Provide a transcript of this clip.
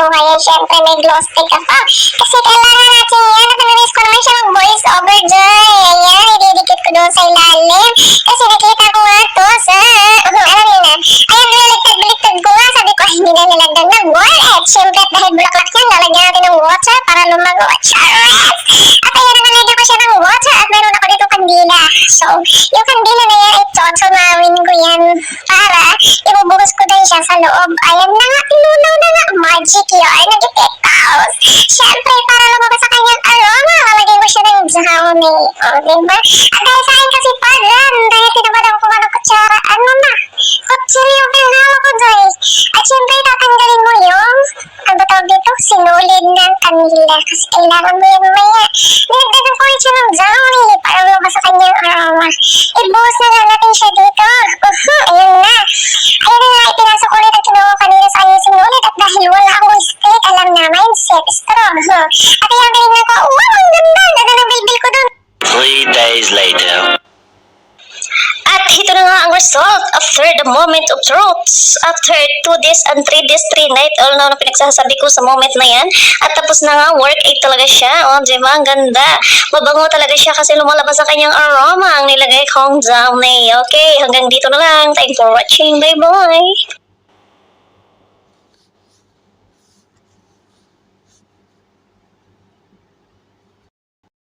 mo ngayon, syempre may glow stick ako. Kasi kailangan natin yan. At namiss ko naman siya mag-voice over dyan. Ayan, ididikit ko doon sa ilalim. Kasi nakita ko nga to sa, alam niyo na. Ayan, baliktad ko nga. Sabi ko, ay, hindi na nilagdag ng wallet. Syempre, at dahil bulaklak yan, lalagyan natin ng water para lumago. Charet! At ayan, nalagyan ko siya ng water at meron ako dito kandila. So, yung kandila na yan, tunawin ko yan para ibubuhos ko din siya sa loob. Ayan na nga, tinunaw na nga. Magic yun, nag-epektaos. Syempre, para lumabas sa kanyang aroma, lalagyan ko siya ng downy. O, diba? At dahil sa akin kasi pagan, dahil tinabadan ko ng kutsara, ano na? Kutsilyo pinalo ko doy. At syempre, tatanggalin mo yung, ano ba tawag dito? Sinulid ng kanila. Kasi kailangan mo yan maya. Nilagdagan ko siya ng downy para lumabas sa kanyang aroma. Ibuhos na lang natin siya dito. Ayun na. Ayun na nga, ipinasok ulit ang kinuha ko kanina sa kanyang sinulit. At dahil wala akong stick, alam na, mindset, strong. At ayan, tinignan ko, wow, ang ganda. Ganda ng bilbil ko dun. 3 days later. At ito na nga ang result after the moment of truth. After 2 days and 3 days, 3 nights, all na pinagsasabi ko sa moment na yan. At tapos na nga, work 8 talaga siya. O, diba? Ang ganda. Mabango talaga siya kasi lumalabas sa kanyang aroma ang nilagay kong downy. Okay, hanggang dito na lang. Thanks for watching. Bye-bye.